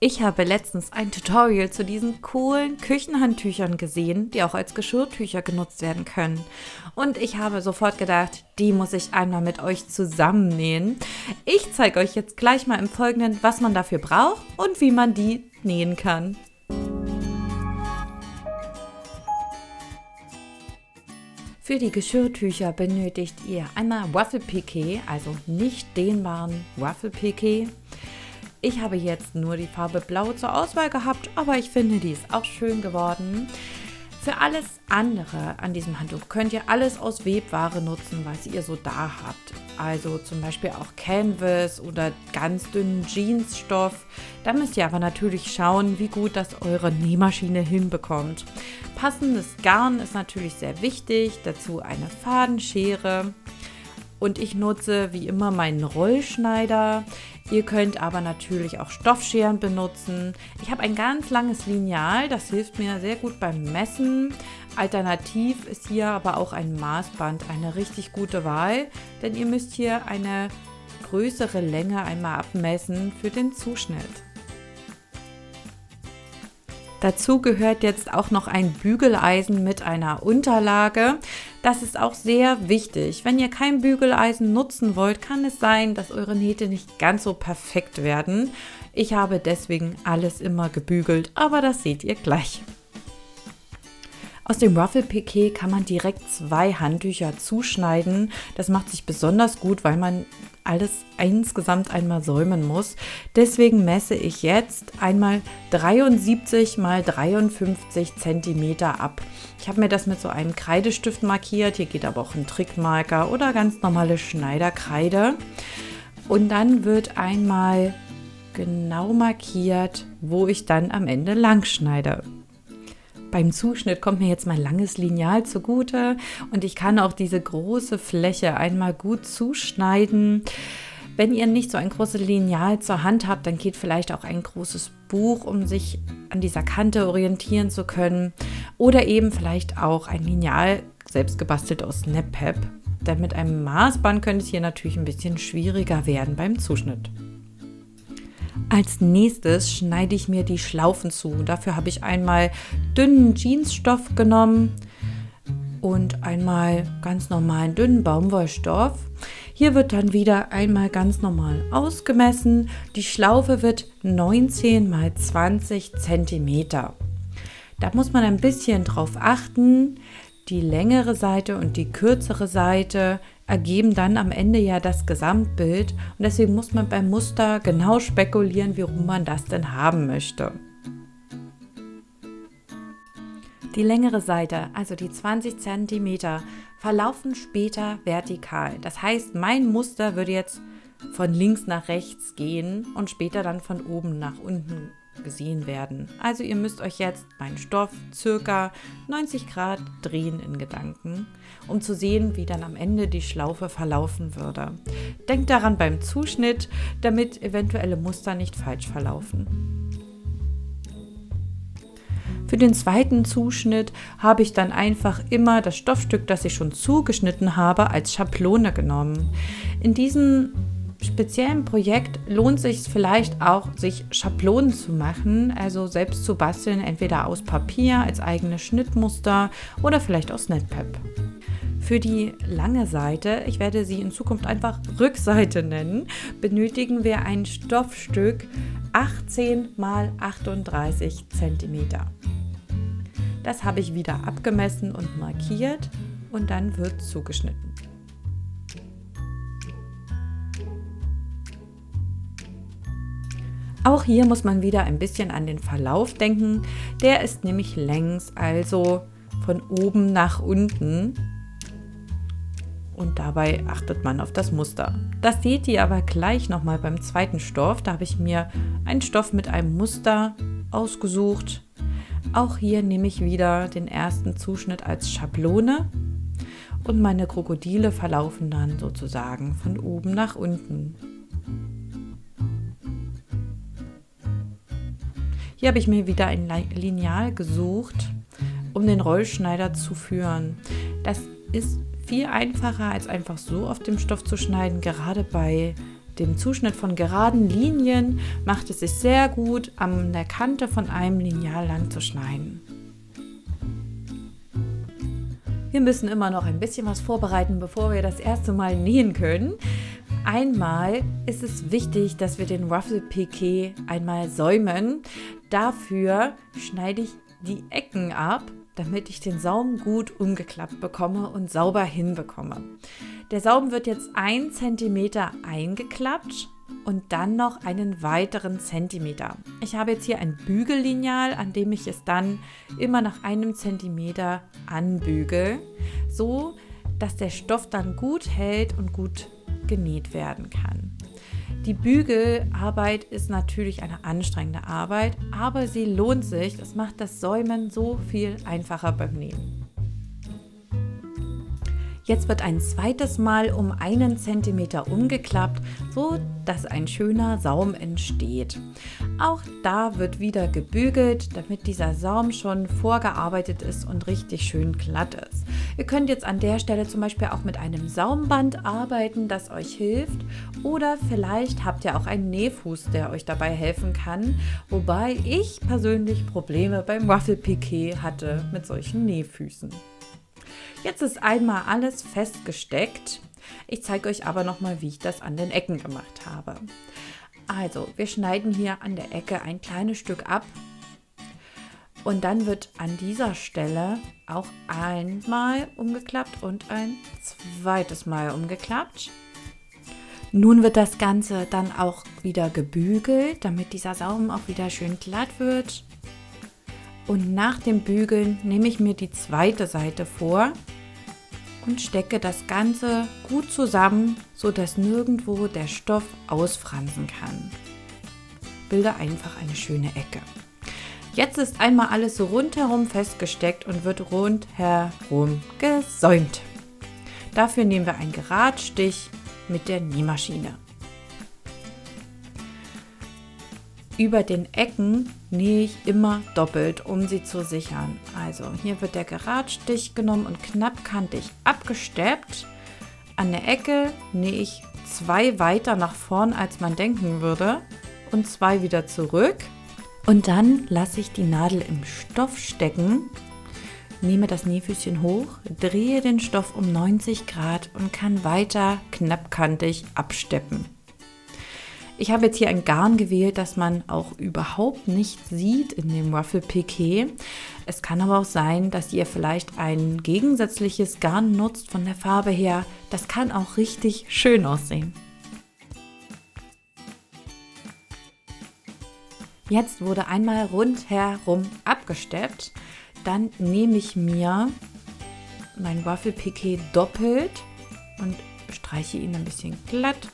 Ich habe letztens ein Tutorial zu diesen coolen Küchenhandtüchern gesehen, die auch als Geschirrtücher genutzt werden können. Und ich habe sofort gedacht, die muss ich einmal mit euch zusammennähen. Ich zeige euch jetzt gleich mal im Folgenden, was man dafür braucht und wie man die nähen kann. Für die Geschirrtücher benötigt ihr einmal Waffel-Piqué, also nicht dehnbaren Waffel-Piqué. Ich habe jetzt nur die Farbe Blau zur Auswahl gehabt, aber ich finde, die ist auch schön geworden. Für alles andere an diesem Handtuch könnt ihr alles aus Webware nutzen, was ihr so da habt. Also zum Beispiel auch Canvas oder ganz dünnen Jeansstoff. Da müsst ihr aber natürlich schauen, wie gut das eure Nähmaschine hinbekommt. Passendes Garn ist natürlich sehr wichtig, dazu eine Fadenschere. Und ich nutze wie immer meinen Rollschneider. Ihr könnt aber natürlich auch Stoffscheren benutzen. Ich habe ein ganz langes Lineal, das hilft mir sehr gut beim Messen. Alternativ ist hier aber auch ein Maßband eine richtig gute Wahl, denn ihr müsst hier eine größere Länge einmal abmessen für den Zuschnitt. Dazu gehört jetzt auch noch ein Bügeleisen mit einer Unterlage. Das ist auch sehr wichtig. Wenn ihr kein Bügeleisen nutzen wollt, kann es sein, dass eure Nähte nicht ganz so perfekt werden. Ich habe deswegen alles immer gebügelt, aber das seht ihr gleich. Aus dem Waffel-Piqué kann man direkt 2 Handtücher zuschneiden. Das macht sich besonders gut, weil man alles insgesamt einmal säumen muss. Deswegen messe ich jetzt einmal 73 x 53 cm ab. Ich habe mir das mit so einem Kreidestift markiert. Hier geht aber auch ein Trickmarker oder ganz normale Schneiderkreide. Und dann wird einmal genau markiert, wo ich dann am Ende lang schneide. Beim Zuschnitt kommt mir jetzt mein langes Lineal zugute und ich kann auch diese große Fläche einmal gut zuschneiden. Wenn ihr nicht so ein großes Lineal zur Hand habt, dann geht vielleicht auch ein großes Buch, um sich an dieser Kante orientieren zu können. Oder eben vielleicht auch ein Lineal, selbst gebastelt aus Snap-Pep. Denn mit einem Maßband könnte es hier natürlich ein bisschen schwieriger werden beim Zuschnitt. Als nächstes schneide ich mir die Schlaufen zu. Dafür habe ich einmal dünnen Jeansstoff genommen und einmal ganz normalen dünnen Baumwollstoff. Hier wird dann wieder einmal ganz normal ausgemessen. Die Schlaufe wird 19 x 20 cm. Da muss man ein bisschen drauf achten. Die längere Seite und die kürzere Seite ergeben dann am Ende ja das Gesamtbild und deswegen muss man beim Muster genau spekulieren, wie rum man das denn haben möchte. Die längere Seite, also die 20 cm, verlaufen später vertikal. Das heißt, mein Muster würde jetzt von links nach rechts gehen und später dann von oben nach unten gesehen werden. Also ihr müsst euch jetzt meinen Stoff circa 90 Grad drehen in Gedanken, um zu sehen, wie dann am Ende die Schlaufe verlaufen würde. Denkt daran beim Zuschnitt, damit eventuelle Muster nicht falsch verlaufen. Für den zweiten Zuschnitt habe ich dann einfach immer das Stoffstück, das ich schon zugeschnitten habe, als Schablone genommen. In diesem speziellen Projekt lohnt sich vielleicht auch, sich Schablonen zu machen, also selbst zu basteln, entweder aus Papier als eigenes Schnittmuster oder vielleicht aus Snap-Pep. Für die lange Seite, ich werde sie in Zukunft einfach Rückseite nennen, benötigen wir ein Stoffstück 18 x 38 cm. Das habe ich wieder abgemessen und markiert und dann wird zugeschnitten. Auch hier muss man wieder ein bisschen an den Verlauf denken. Der ist nämlich längs, also von oben nach unten. Und dabei achtet man auf das Muster. Das seht ihr aber gleich nochmal beim zweiten Stoff. Da habe ich mir einen Stoff mit einem Muster ausgesucht. Auch hier nehme ich wieder den ersten Zuschnitt als Schablone. Und meine Krokodile verlaufen dann sozusagen von oben nach unten. Hier habe ich mir wieder ein Lineal gesucht, um den Rollschneider zu führen. Das ist viel einfacher, als einfach so auf dem Stoff zu schneiden, gerade bei dem Zuschnitt von geraden Linien macht es sich sehr gut, an der Kante von einem Lineal lang zu schneiden. Wir müssen immer noch ein bisschen was vorbereiten, bevor wir das erste Mal nähen können. Einmal ist es wichtig, dass wir den Ruffle-Piqué einmal säumen. Dafür schneide ich die Ecken ab, damit ich den Saum gut umgeklappt bekomme und sauber hinbekomme. Der Saum wird jetzt 1 cm eingeklappt und dann noch einen weiteren Zentimeter. Ich habe jetzt hier ein Bügellineal, an dem ich es dann immer nach 1 cm anbügel, so dass der Stoff dann gut hält und gut genäht werden kann. Die Bügelarbeit ist natürlich eine anstrengende Arbeit, aber sie lohnt sich. Das macht das Säumen so viel einfacher beim Nähen. Jetzt wird ein zweites Mal um 1 cm umgeklappt, so dass ein schöner Saum entsteht. Auch da wird wieder gebügelt, damit dieser Saum schon vorgearbeitet ist und richtig schön glatt ist. Ihr könnt jetzt an der Stelle zum Beispiel auch mit einem Saumband arbeiten, das euch hilft, oder vielleicht habt ihr auch einen Nähfuß, der euch dabei helfen kann, wobei ich persönlich Probleme beim Ruffle-Piqué hatte mit solchen Nähfüßen. Jetzt ist einmal alles festgesteckt. Ich zeige euch aber nochmal, wie ich das an den Ecken gemacht habe. Also, wir schneiden hier an der Ecke ein kleines Stück ab und dann wird an dieser Stelle auch einmal umgeklappt und ein zweites Mal umgeklappt. Nun wird das Ganze dann auch wieder gebügelt, damit dieser Saum auch wieder schön glatt wird. Und nach dem Bügeln nehme ich mir die zweite Seite vor und stecke das Ganze gut zusammen, sodass nirgendwo der Stoff ausfransen kann. Bilde einfach eine schöne Ecke. Jetzt ist einmal alles rundherum festgesteckt und wird rundherum gesäumt. Dafür nehmen wir einen Geradstich mit der Nähmaschine. Über den Ecken nähe ich immer doppelt, um sie zu sichern. Also hier wird der Geradstich genommen und knappkantig abgesteppt. An der Ecke nähe ich 2 weiter nach vorn, als man denken würde, und 2 wieder zurück. Und dann lasse ich die Nadel im Stoff stecken, nehme das Nähfüßchen hoch, drehe den Stoff um 90 Grad und kann weiter knappkantig absteppen. Ich habe jetzt hier ein Garn gewählt, das man auch überhaupt nicht sieht in dem Ruffle-Piqué. Es kann aber auch sein, dass ihr vielleicht ein gegensätzliches Garn nutzt von der Farbe her. Das kann auch richtig schön aussehen. Jetzt wurde einmal rundherum abgesteppt. Dann nehme ich mir mein Ruffle-Piqué doppelt und streiche ihn ein bisschen glatt.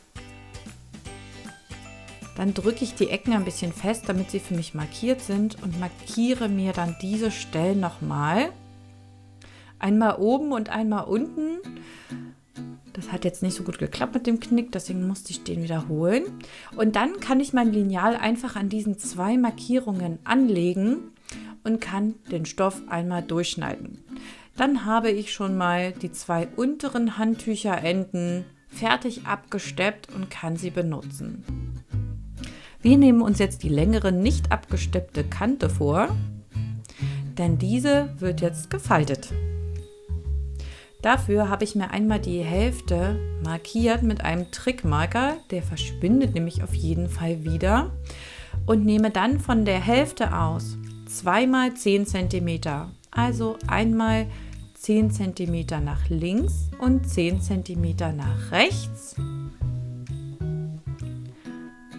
Dann drücke ich die Ecken ein bisschen fest, damit sie für mich markiert sind und markiere mir dann diese Stellen nochmal. Einmal oben und einmal unten. Das hat jetzt nicht so gut geklappt mit dem Knick, deswegen musste ich den wiederholen. Und dann kann ich mein Lineal einfach an diesen 2 Markierungen anlegen und kann den Stoff einmal durchschneiden. Dann habe ich schon mal die 2 unteren Handtücherenden fertig abgesteppt und kann sie benutzen. Wir nehmen uns jetzt die längere, nicht abgesteppte Kante vor, denn diese wird jetzt gefaltet. Dafür habe ich mir einmal die Hälfte markiert mit einem Trickmarker, der verschwindet nämlich auf jeden Fall wieder, und nehme dann von der Hälfte aus 2 mal 10 cm, also einmal 10 cm nach links und 10 cm nach rechts.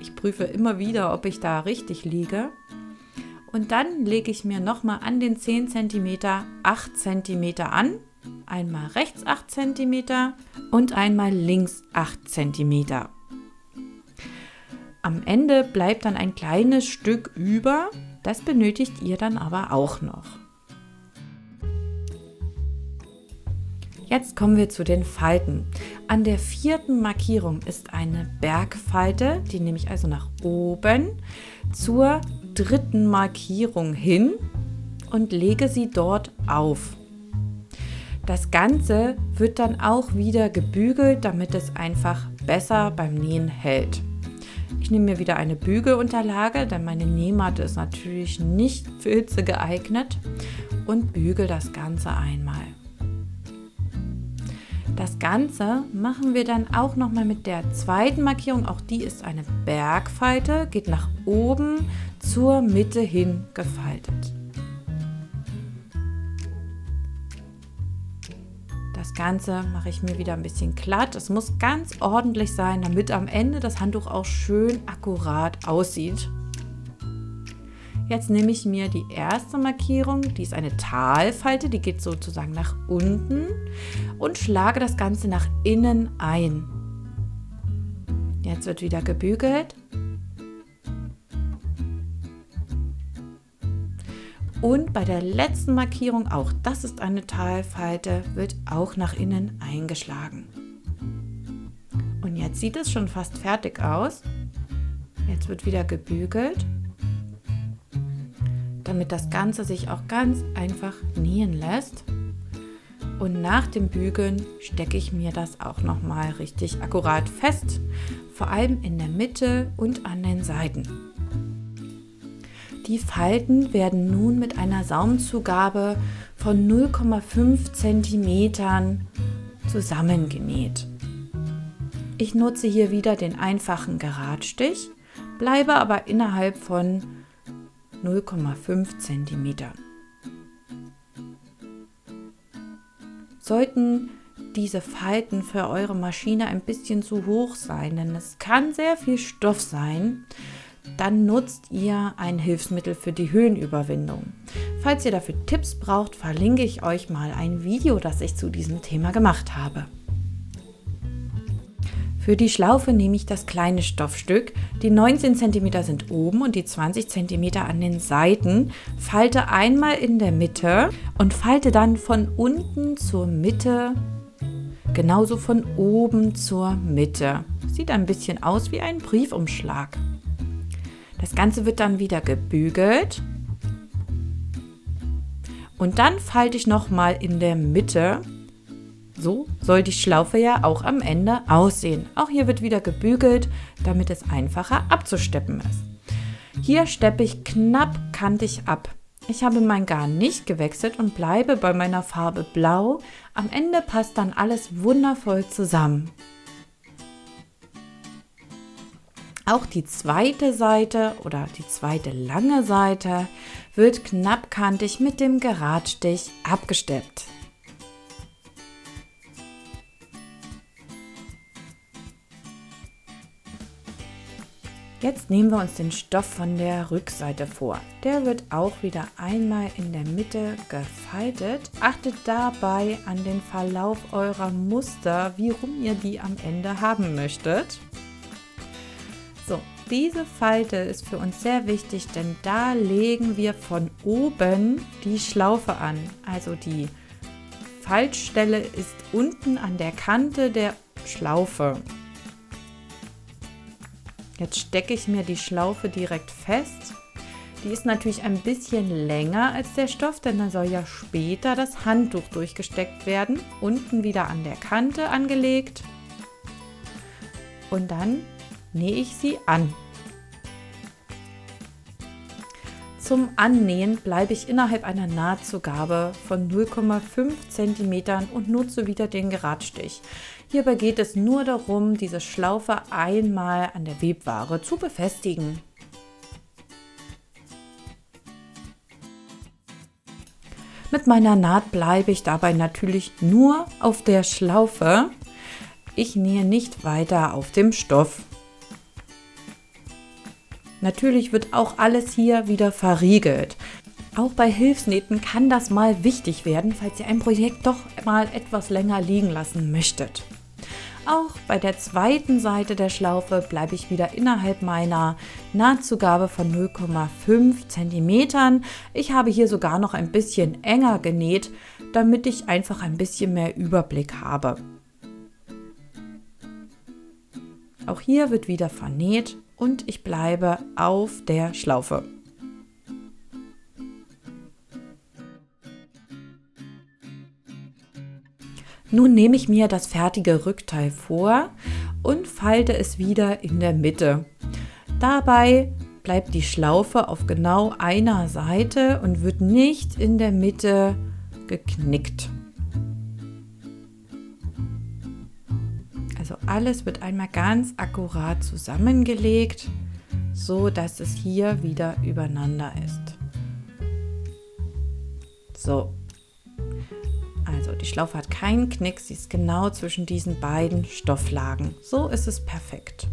Ich prüfe immer wieder, ob ich da richtig liege. Und dann lege ich mir nochmal an den 10 cm 8 cm an. Einmal rechts 8 cm und einmal links 8 cm. Am Ende bleibt dann ein kleines Stück über. Das benötigt ihr dann aber auch noch. Jetzt kommen wir zu den Falten. An der 4. Markierung ist eine Bergfalte, die nehme ich also nach oben zur 3. Markierung hin und lege sie dort auf. Das Ganze wird dann auch wieder gebügelt, damit es einfach besser beim Nähen hält. Ich nehme mir wieder eine Bügelunterlage, denn meine Nähmatte ist natürlich nicht für Hitze geeignet, und bügel das Ganze einmal. Das Ganze machen wir dann auch nochmal mit der zweiten Markierung. Auch die ist eine Bergfalte, geht nach oben zur Mitte hin gefaltet. Das Ganze mache ich mir wieder ein bisschen glatt. Es muss ganz ordentlich sein, damit am Ende das Handtuch auch schön akkurat aussieht. Jetzt nehme ich mir die erste Markierung, die ist eine Talfalte, die geht sozusagen nach unten, und schlage das Ganze nach innen ein. Jetzt wird wieder gebügelt. Und bei der letzten Markierung, auch das ist eine Talfalte, wird auch nach innen eingeschlagen. Und jetzt sieht es schon fast fertig aus. Jetzt wird wieder gebügelt, damit das Ganze sich auch ganz einfach nähen lässt. Und nach dem Bügeln stecke ich mir das auch nochmal richtig akkurat fest, vor allem in der Mitte und an den Seiten. Die Falten werden nun mit einer Saumzugabe von 0,5 cm zusammengenäht. Ich nutze hier wieder den einfachen Geradstich, bleibe aber innerhalb von 0,5 cm. Sollten diese Falten für eure Maschine ein bisschen zu hoch sein, denn es kann sehr viel Stoff sein, dann nutzt ihr ein Hilfsmittel für die Höhenüberwindung. Falls ihr dafür Tipps braucht, verlinke ich euch mal ein Video, das ich zu diesem Thema gemacht habe. Für die Schlaufe nehme ich das kleine Stoffstück. Die 19 cm sind oben und die 20 cm an den Seiten. Falte einmal in der Mitte und falte dann von unten zur Mitte, genauso von oben zur Mitte. Sieht ein bisschen aus wie ein Briefumschlag. Das Ganze wird dann wieder gebügelt und dann falte ich nochmal in der Mitte. So soll die Schlaufe ja auch am Ende aussehen. Auch hier wird wieder gebügelt, damit es einfacher abzusteppen ist. Hier steppe ich knapp kantig ab. Ich habe mein Garn nicht gewechselt und bleibe bei meiner Farbe Blau. Am Ende passt dann alles wundervoll zusammen. Auch die zweite Seite oder die zweite lange Seite wird knappkantig mit dem Geradstich abgesteppt. Jetzt nehmen wir uns den Stoff von der Rückseite vor. Der wird auch wieder einmal in der Mitte gefaltet. Achtet dabei an den Verlauf eurer Muster, wie rum ihr die am Ende haben möchtet. So, diese Falte ist für uns sehr wichtig, denn da legen wir von oben die Schlaufe an. Also die Faltstelle ist unten an der Kante der Schlaufe. Jetzt stecke ich mir die Schlaufe direkt fest. Die ist natürlich ein bisschen länger als der Stoff, denn da soll ja später das Handtuch durchgesteckt werden. Unten wieder an der Kante angelegt. Und dann nähe ich sie an. Zum Annähen bleibe ich innerhalb einer Nahtzugabe von 0,5 cm und nutze wieder den Geradstich. Hierbei geht es nur darum, diese Schlaufe einmal an der Webware zu befestigen. Mit meiner Naht bleibe ich dabei natürlich nur auf der Schlaufe. Ich nähe nicht weiter auf dem Stoff. Natürlich wird auch alles hier wieder verriegelt. Auch bei Hilfsnähten kann das mal wichtig werden, falls ihr ein Projekt doch mal etwas länger liegen lassen möchtet. Auch bei der zweiten Seite der Schlaufe bleibe ich wieder innerhalb meiner Nahtzugabe von 0,5 cm. Ich habe hier sogar noch ein bisschen enger genäht, damit ich einfach ein bisschen mehr Überblick habe. Auch hier wird wieder vernäht und ich bleibe auf der Schlaufe. Nun nehme ich mir das fertige Rückteil vor und falte es wieder in der Mitte. Dabei bleibt die Schlaufe auf genau einer Seite und wird nicht in der Mitte geknickt. Also alles wird einmal ganz akkurat zusammengelegt, so dass es hier wieder übereinander ist. So. Also die Schlaufe hat keinen Knick, sie ist genau zwischen diesen beiden Stofflagen. So ist es perfekt.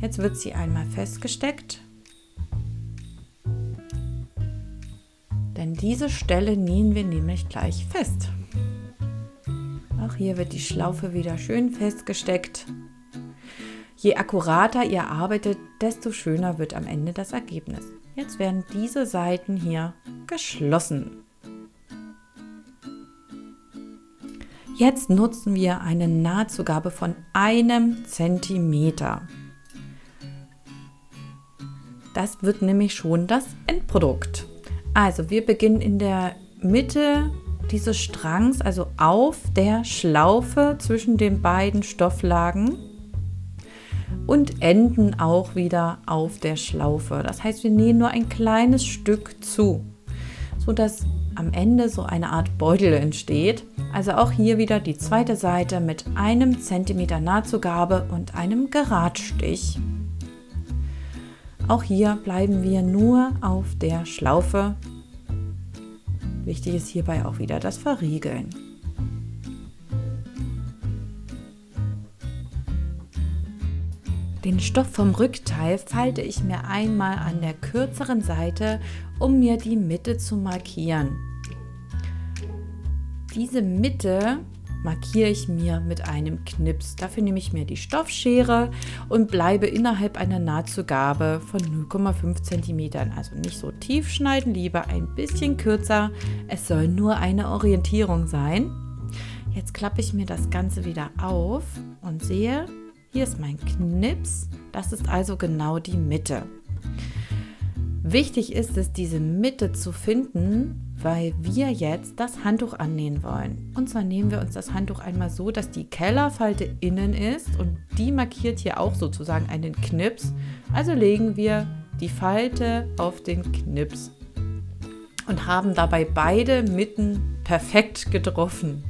Jetzt wird sie einmal festgesteckt, denn diese Stelle nähen wir nämlich gleich fest. Auch hier wird die Schlaufe wieder schön festgesteckt. Je akkurater ihr arbeitet, desto schöner wird am Ende das Ergebnis. Jetzt werden diese Seiten hier geschlossen. Jetzt nutzen wir eine Nahtzugabe von 1 Zentimeter. Das wird nämlich schon das Endprodukt. Also wir beginnen in der Mitte dieses Strangs, also auf der Schlaufe zwischen den beiden Stofflagen und enden auch wieder auf der Schlaufe. Das heißt, wir nähen nur ein kleines Stück zu, sodass am Ende so eine Art Beutel entsteht. Also auch hier wieder die zweite Seite mit 1 Zentimeter Nahtzugabe und einem Geradstich. Auch hier bleiben wir nur auf der Schlaufe. Wichtig ist hierbei auch wieder das Verriegeln. Den Stoff vom Rückteil falte ich mir einmal an der kürzeren Seite, um mir die Mitte zu markieren. Diese Mitte markiere ich mir mit einem Knips. Dafür nehme ich mir die Stoffschere und bleibe innerhalb einer Nahtzugabe von 0,5 cm. Also nicht so tief schneiden, lieber ein bisschen kürzer. Es soll nur eine Orientierung sein. Jetzt klappe ich mir das Ganze wieder auf und sehe, hier ist mein Knips. Das ist also genau die Mitte. Wichtig ist es, diese Mitte zu finden, weil wir jetzt das Handtuch annähen wollen. Und zwar nehmen wir uns das Handtuch einmal so, dass die Kellerfalte innen ist und die markiert hier auch sozusagen einen Knips. Also legen wir die Falte auf den Knips und haben dabei beide Mitten perfekt getroffen.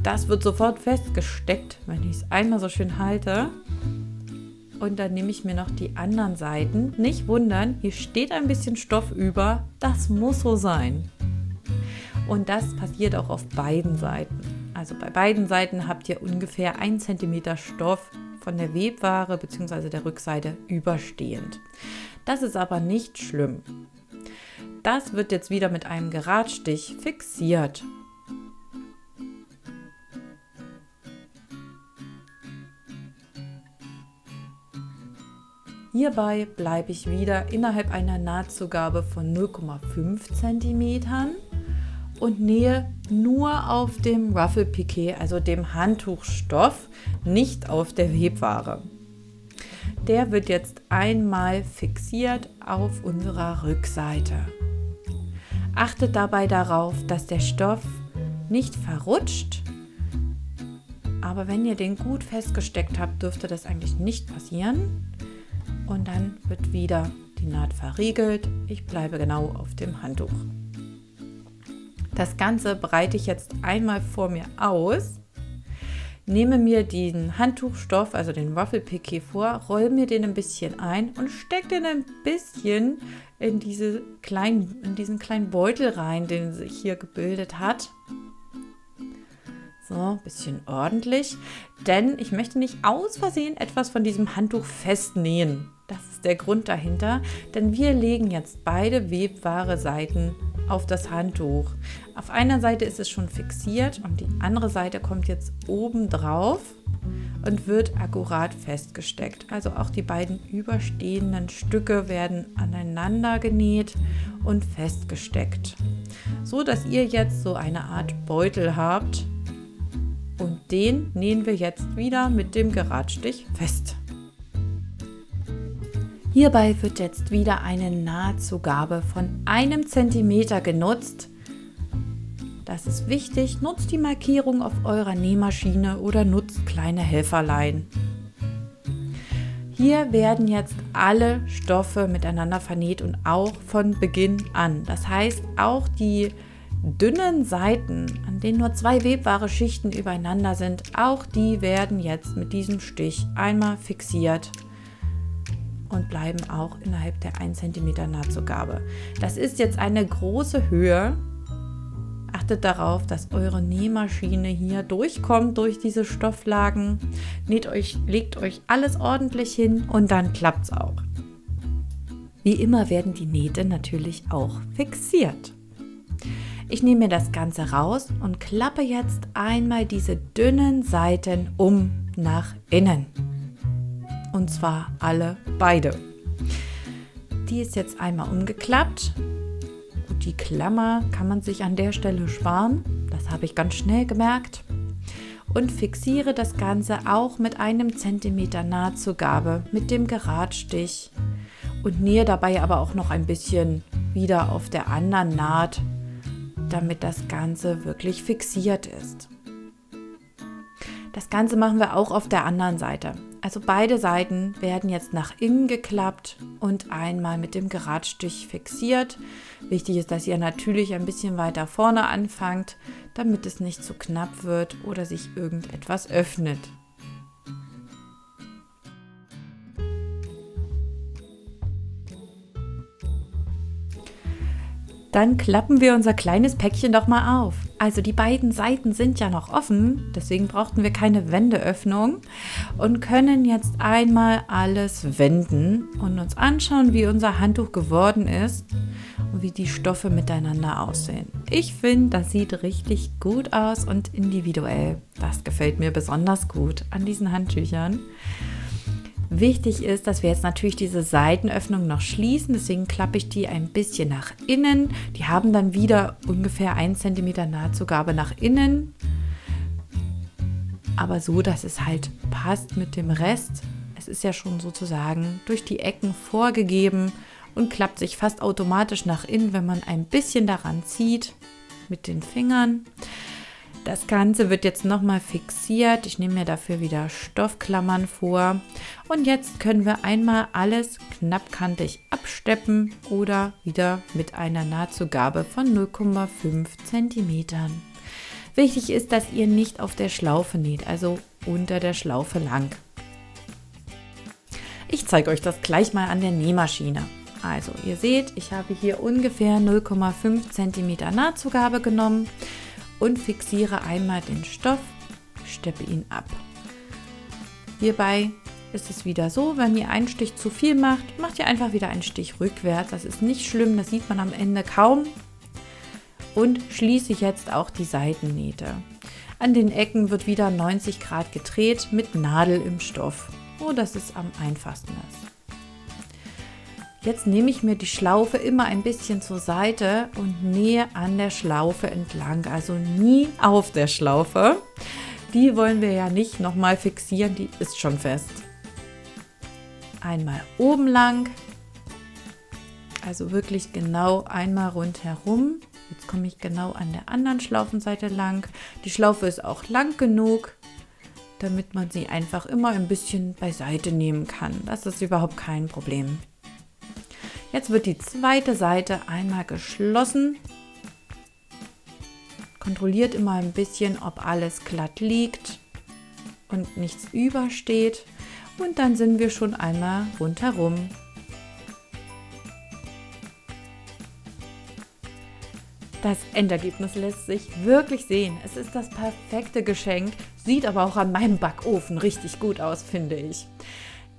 Das wird sofort festgesteckt, wenn ich es einmal so schön halte. Und dann nehme ich mir noch die anderen Seiten. Nicht wundern, hier steht ein bisschen Stoff über. Das muss so sein. Und das passiert auch auf beiden Seiten. Also bei beiden Seiten habt ihr ungefähr 1 cm Stoff von der Webware bzw. der Rückseite überstehend. Das ist aber nicht schlimm. Das wird jetzt wieder mit einem Geradstich fixiert. Hierbei bleibe ich wieder innerhalb einer Nahtzugabe von 0,5 cm und nähe nur auf dem Ruffle-Piqué, also dem Handtuchstoff, nicht auf der Webware. Der wird jetzt einmal fixiert auf unserer Rückseite. Achtet dabei darauf, dass der Stoff nicht verrutscht, aber wenn ihr den gut festgesteckt habt, dürfte das eigentlich nicht passieren. Und dann wird wieder die Naht verriegelt. Ich bleibe genau auf dem Handtuch. Das Ganze breite ich jetzt einmal vor mir aus, nehme mir den Handtuchstoff, also den Ruffle-Piqué vor, rolle mir den ein bisschen ein und stecke den ein bisschen in diesen kleinen Beutel rein, den sich hier gebildet hat. So, ein bisschen ordentlich, denn ich möchte nicht aus Versehen etwas von diesem Handtuch festnähen. Das ist der Grund dahinter, denn wir legen jetzt beide webware Seiten auf das Handtuch. Auf einer Seite ist es schon fixiert und die andere Seite kommt jetzt oben drauf und wird akkurat festgesteckt. Also auch die beiden überstehenden Stücke werden aneinander genäht und festgesteckt, so dass ihr jetzt so eine Art Beutel habt. Und den nähen wir jetzt wieder mit dem Geradstich fest. Hierbei wird jetzt wieder eine Nahtzugabe von 1 cm genutzt. Das ist wichtig, nutzt die Markierung auf eurer Nähmaschine oder nutzt kleine Helferlein. Hier werden jetzt alle Stoffe miteinander vernäht und auch von Beginn an. Das heißt, auch die dünnen Seiten, an denen nur 2 webware Schichten übereinander sind, auch die werden jetzt mit diesem Stich einmal fixiert und bleiben auch innerhalb der 1 cm Nahtzugabe. Das ist jetzt eine große Höhe. Achtet darauf, dass eure Nähmaschine hier durchkommt durch diese Stofflagen. Legt euch alles ordentlich hin und dann klappt es auch. Wie immer werden die Nähte natürlich auch fixiert. Ich nehme mir das Ganze raus und klappe jetzt einmal diese dünnen Seiten nach innen. Und zwar beide. Die ist jetzt einmal umgeklappt. Die Klammer kann man sich an der Stelle sparen, das habe ich ganz schnell gemerkt, und fixiere das Ganze auch mit 1 cm Nahtzugabe mit dem Geradstich und nähe dabei aber auch noch ein bisschen wieder auf der anderen Naht, damit das Ganze wirklich fixiert ist. Das Ganze machen wir auch auf der anderen Seite. Also beide Seiten werden jetzt nach innen geklappt und einmal mit dem Geradstich fixiert. Wichtig ist, dass ihr natürlich ein bisschen weiter vorne anfangt, damit es nicht zu knapp wird oder sich irgendetwas öffnet. Dann klappen wir unser kleines Päckchen doch mal auf. Also die beiden Seiten sind ja noch offen, deswegen brauchten wir keine Wendeöffnung und können jetzt einmal alles wenden und uns anschauen, wie unser Handtuch geworden ist und wie die Stoffe miteinander aussehen. Ich finde, das sieht richtig gut aus und individuell. Das gefällt mir besonders gut an diesen Handtüchern. Wichtig ist, dass wir jetzt natürlich diese Seitenöffnung noch schließen, deswegen klappe ich die ein bisschen nach innen. Die haben dann wieder ungefähr 1 cm Nahtzugabe nach innen, aber so, dass es halt passt mit dem Rest. Es ist ja schon sozusagen durch die Ecken vorgegeben und klappt sich fast automatisch nach innen, wenn man ein bisschen daran zieht mit den Fingern. Das Ganze wird jetzt nochmal fixiert. Ich nehme mir dafür wieder Stoffklammern vor. Und jetzt können wir einmal alles knappkantig absteppen oder wieder mit einer Nahtzugabe von 0,5 cm. Wichtig ist, dass ihr nicht auf der Schlaufe näht, also unter der Schlaufe lang. Ich zeige euch das gleich mal an der Nähmaschine. Also ihr seht, ich habe hier ungefähr 0,5 cm Nahtzugabe genommen und fixiere einmal den Stoff, steppe ihn ab. Hierbei ist es wieder so, wenn ihr einen Stich zu viel macht, macht ihr einfach wieder einen Stich rückwärts. Das ist nicht schlimm, das sieht man am Ende kaum. Und schließe jetzt auch die Seitennähte. An den Ecken wird wieder 90 Grad gedreht mit Nadel im Stoff, so dass es am einfachsten ist. Jetzt nehme ich mir die Schlaufe immer ein bisschen zur Seite und nähe an der Schlaufe entlang, also nie auf der Schlaufe. Die wollen wir ja nicht nochmal fixieren, die ist schon fest. Einmal oben lang, also wirklich genau einmal rundherum. Jetzt komme ich genau an der anderen Schlaufenseite lang. Die Schlaufe ist auch lang genug, damit man sie einfach immer ein bisschen beiseite nehmen kann. Das ist überhaupt kein Problem. Jetzt wird die zweite Seite einmal geschlossen. Kontrolliert immer ein bisschen, ob alles glatt liegt und nichts übersteht. Und dann sind wir schon einmal rundherum. Das Endergebnis lässt sich wirklich sehen. Es ist das perfekte Geschenk, sieht aber auch an meinem Backofen richtig gut aus, finde ich.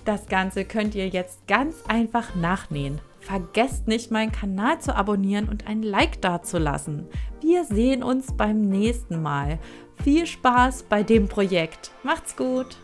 Das Ganze könnt ihr jetzt ganz einfach nachnähen. Vergesst nicht, meinen Kanal zu abonnieren und ein Like dazulassen. Wir sehen uns beim nächsten Mal. Viel Spaß bei dem Projekt. Macht's gut!